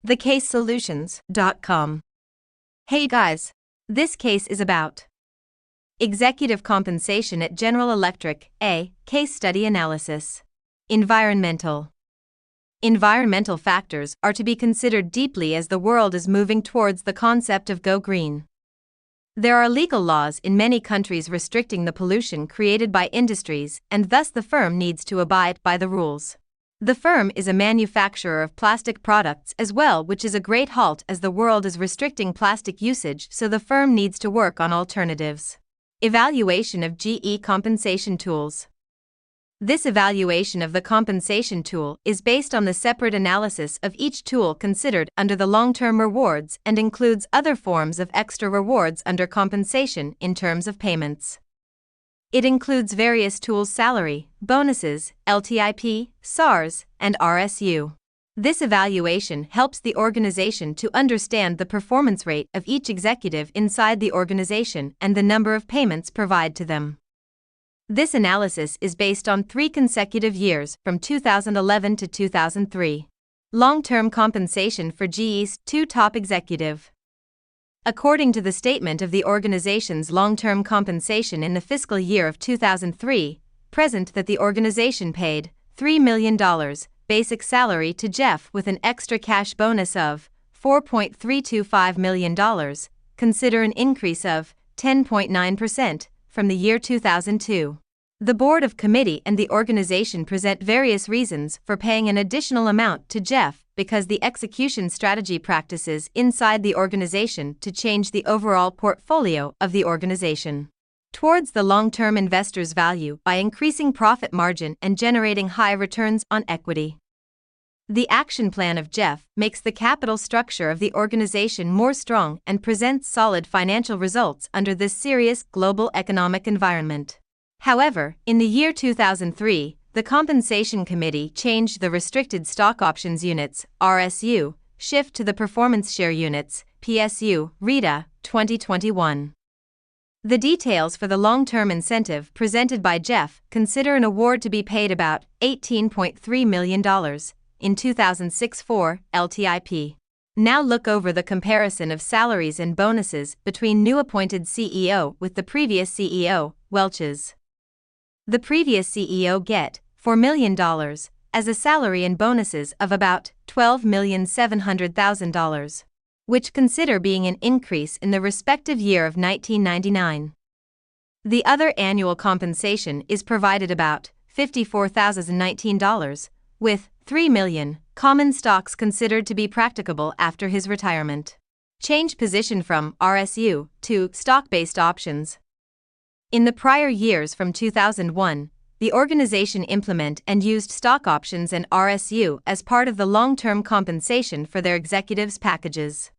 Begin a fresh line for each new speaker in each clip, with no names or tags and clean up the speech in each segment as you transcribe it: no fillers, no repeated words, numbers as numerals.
thecasesolutions.com. Hey guys, this case is about executive compensation at General Electric, a case study analysis. Environmental factors are to be considered deeply as the world is moving towards the concept of go green. There are legal laws in many countries restricting the pollution created by industries, and thus the firm needs to abide by the rules. The firm is a manufacturer of plastic products as well, which is a great halt as the world is restricting plastic usage, so the firm needs to work on alternatives. Evaluation of GE compensation tools. This evaluation of the compensation tool is based on the separate analysis of each tool considered under the long-term rewards and includes other forms of extra rewards under compensation in terms of payments. It includes various tools' salary, bonuses, LTIP, SARs, and RSU. This evaluation helps the organization to understand the performance rate of each executive inside the organization and the number of payments provided to them. This analysis is based on 3 consecutive years from 2011 to 2003. Long-term compensation for GE's 2 top executive. According to the statement of the organization's long-term compensation in the fiscal year of 2003, present that the organization paid $3 million basic salary to Jeff with an extra cash bonus of $4.325 million, consider an increase of 10.9% from the year 2002. The board of committee and the organization present various reasons for paying an additional amount to Jeff because the execution strategy practices inside the organization to change the overall portfolio of the organization towards the long-term investor's value by increasing profit margin and generating high returns on equity. The action plan of Jeff makes the capital structure of the organization more strong and presents solid financial results under this serious global economic environment. However, in the year 2003, the Compensation Committee changed the Restricted Stock Options Units, RSU, shift to the Performance Share Units, PSU, RETA, 2021. The details for the long-term incentive presented by Jeff consider an award to be paid about $18.3 million in 2006 for LTIP. Now look over the comparison of salaries and bonuses between new appointed CEO with the previous CEO, Welch's. The previous CEO get $4 million as a salary and bonuses of about $12,700,000, which consider being an increase in the respective year of 1999. The other annual compensation is provided about $54,019, with $3 million common stocks considered to be practicable after his retirement. Change position from RSU to stock-based options. In the prior years from 2001, the organization implemented and used stock options and RSU as part of the long-term compensation for their executives' packages.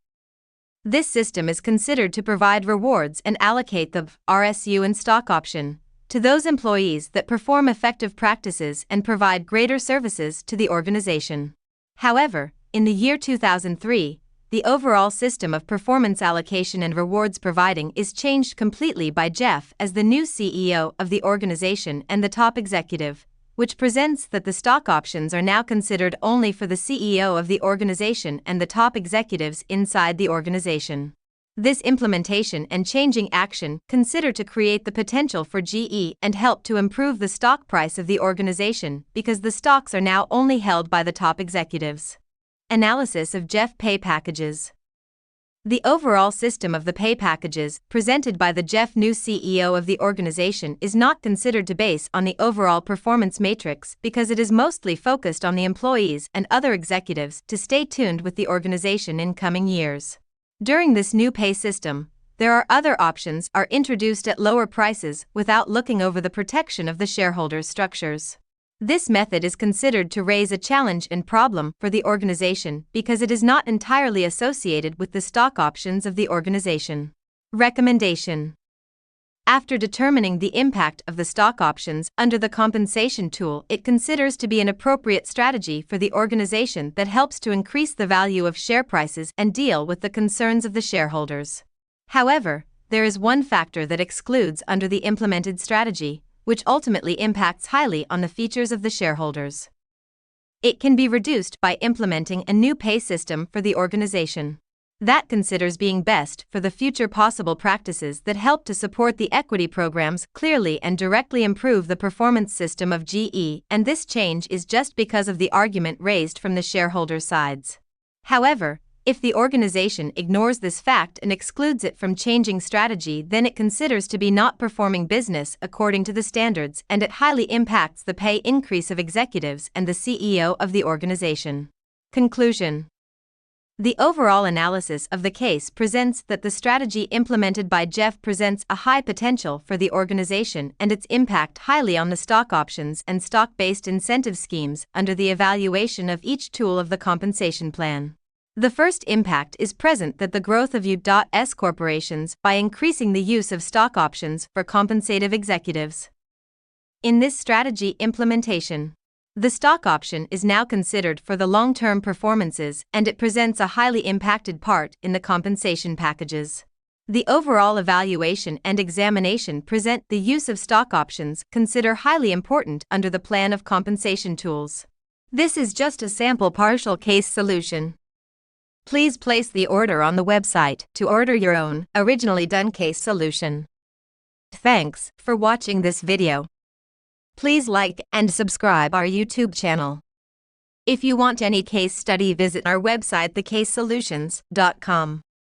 This system is considered to provide rewards and allocate the RSU and stock option to those employees that perform effective practices and provide greater services to the organization. However, in the year 2003, the overall system of performance allocation and rewards providing is changed completely by Jeff as the new CEO of the organization and the top executive, which presents that the stock options are now considered only for the CEO of the organization and the top executives inside the organization. This implementation and changing action consider to create the potential for GE and help to improve the stock price of the organization because the stocks are now only held by the top executives. Analysis of Jeff pay packages. The overall system of the pay packages presented by the Jeff new CEO of the organization is not considered to base on the overall performance matrix because it is mostly focused on the employees and other executives to stay tuned with the organization in coming years. During this new pay system, there are other options are introduced at lower prices without looking over the protection of the shareholders' structures. This method is considered to raise a challenge and problem for the organization because it is not entirely associated with the stock options of the organization. Recommendation. After determining the impact of the stock options under the compensation tool, it considers to be an appropriate strategy for the organization that helps to increase the value of share prices and deal with the concerns of the shareholders. However, there is one factor that excludes under the implemented strategy, which ultimately impacts highly on the features of the shareholders. It can be reduced by implementing a new pay system for the organization that considers being best for the future possible practices that help to support the equity programs clearly and directly improve the performance system of GE, and this change is just because of the argument raised from the shareholders' sides. However, if the organization ignores this fact and excludes it from changing strategy, then it considers to be not performing business according to the standards, and it highly impacts the pay increase of executives and the CEO of the organization. Conclusion. The overall analysis of the case presents that the strategy implemented by Jeff presents a high potential for the organization and its impact highly on the stock options and stock-based incentive schemes under the evaluation of each tool of the compensation plan. The first impact is present that the growth of U.S. corporations by increasing the use of stock options for compensative executives. In this strategy implementation, the stock option is now considered for the long-term performances, and it presents a highly impacted part in the compensation packages. The overall evaluation and examination present the use of stock options consider highly important under the plan of compensation tools. This is just a sample partial case solution. Please place the order on the website to order your own originally done case solution. Thanks for watching this video. Please like and subscribe our YouTube channel. If you want any case study, visit our website thecasesolutions.com.